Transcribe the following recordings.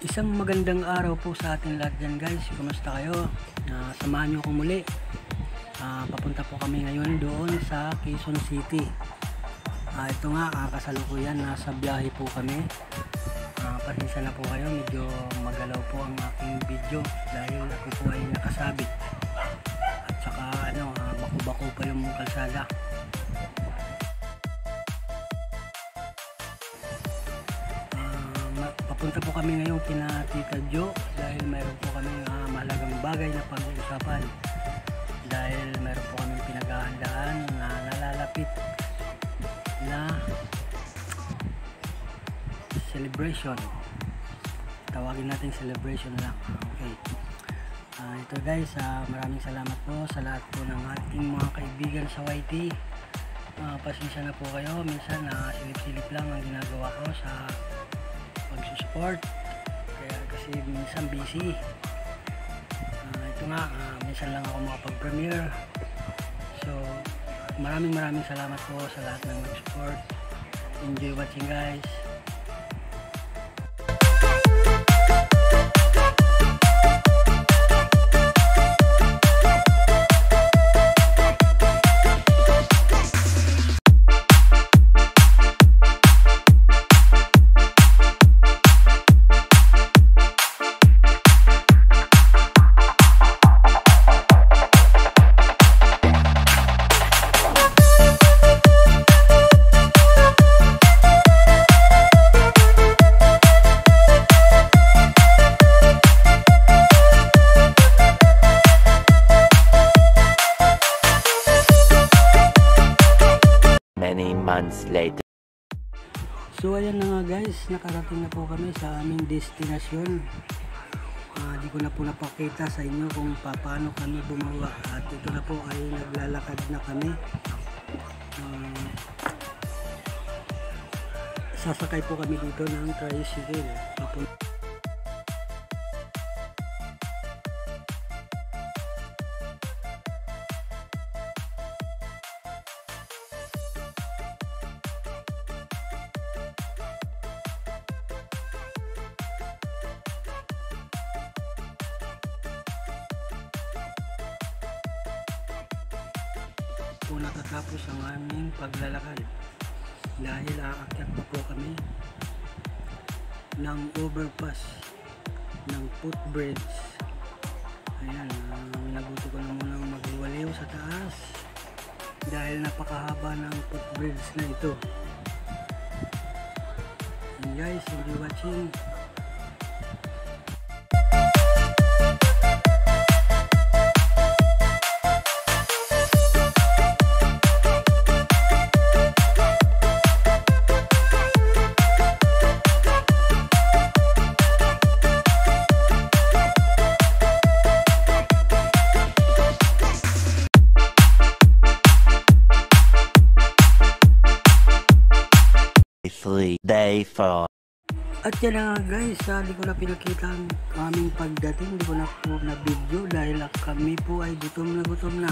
Isang magandang araw po sa atin lahat dyan guys. Kumusta kayo? Samahan nyo ako muli. Papunta po kami ngayon doon sa Quezon City. Ito nga, kasalukuyan, nasa biyahe po kami. Pasensya na po kayo, medyo magalaw po ang aking video dahil ako po ay nakasabit. At saka bako-bako pa yung kalsada. Papunta po kami ngayon kina Tita Jo dahil mayroon po kami mahalagang bagay na pag-uusapan, dahil mayroon po kami pinaghahandaan na nalalapit na celebration. Tawagin natin celebration lang. Okay. Ito guys, maraming salamat po sa lahat po ng ating mga kaibigan sa YT. Pasensya na po kayo, minsan silip-silip lang ang ginagawa ko sa pag-support, kaya kasi minsan busy. Ito nga, minsan lang ako makapag-premiere. So maraming salamat po sa lahat ng nag-support. Enjoy watching guys. Many months later. So ayan na nga guys, nakarating na po kami sa aming destinasyon. Di ko na po napakita sa inyo kung paano kami bumaba, at ito na po ay naglalakad na kami. Sasakay po kami dito ng tricycle papunta. Po natatapos ang aming paglalakad dahil aakyat pa po kami ng overpass ng footbridge. Ayan, nabuti ko na munang magwaliw sa taas dahil napakahaba ng footbridge na ito. And guys, enjoy watching. Day 4. At yan na nga guys, di ko na pinakita ang aming pagdating, di ko na po na video dahil kami po ay gutom na.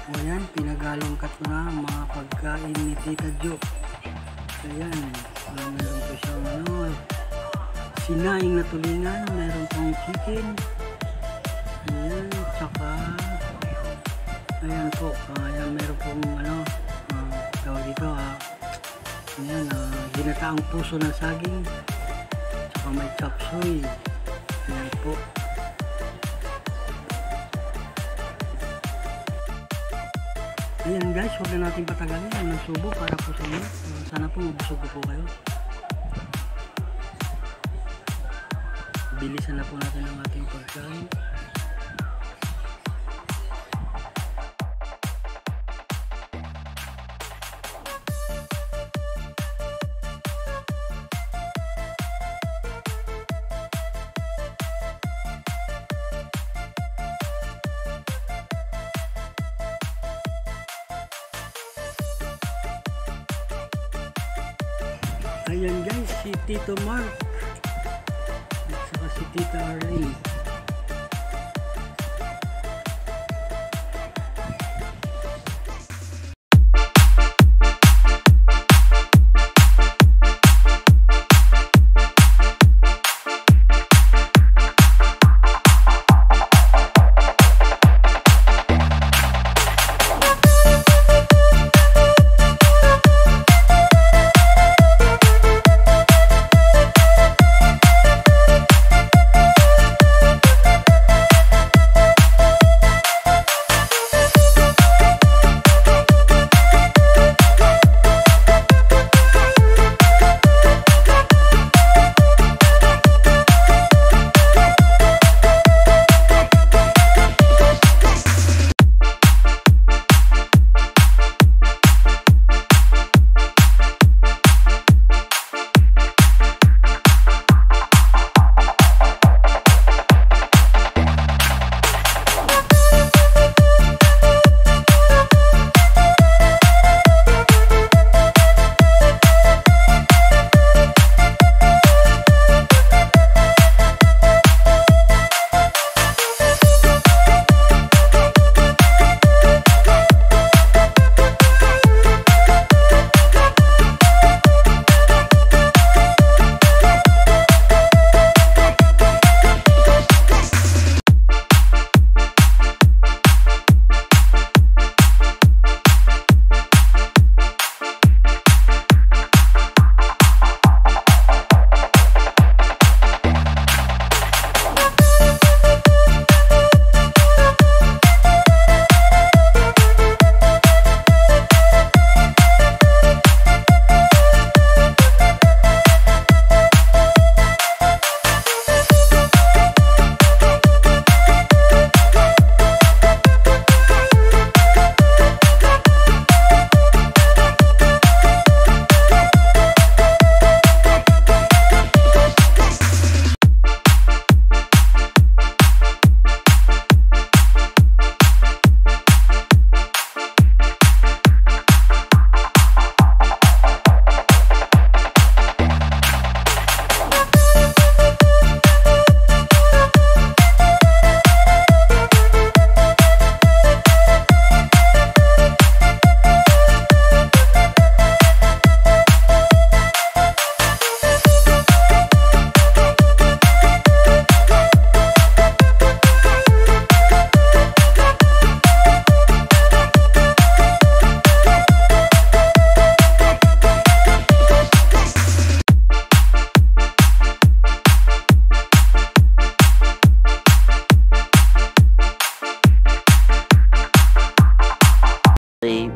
O yan, pinagalongkat ko na ang mga pagkain ni Tita Jo. Ayan, meron po siyang sinaing na tulingan, meron pong chicken. Ayan, tsaka ayan po, ayan, meron pong tawag dito, ayan, ginataang puso ng saging, tsaka may chop suey. Ayan po. Ayan guys, huwag na natin patagalin ang subo para po sa inyo. Sana po mabusog po kayo. Bilisan na po natin ang ating pagkain. Ayan guys, si Tito Mark at saka si Tita Arlene.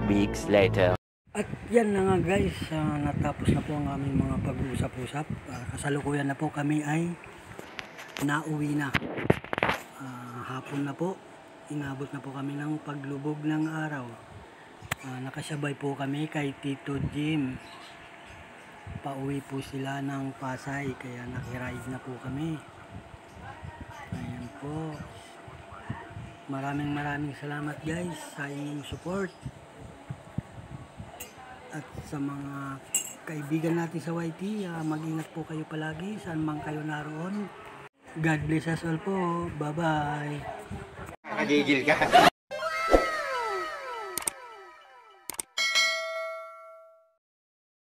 weeks later. At yan na nga guys, natapos na po ang aming mga pag-uusap-usap. Kasalukuyan na po kami ay nauwi na. Hapon na po, inabot na po kami ng paglubog ng araw. Nakasabay po kami kay Tito Jim. Pauwi po sila ng Pasay, kaya nakiride na po kami. Ayan po. Maraming salamat guys sa inyong support. At sa mga kaibigan natin sa YT, mag-ingat po kayo palagi saan man kayo naroon. God bless us all po. Bye-bye. Nakagigil ka.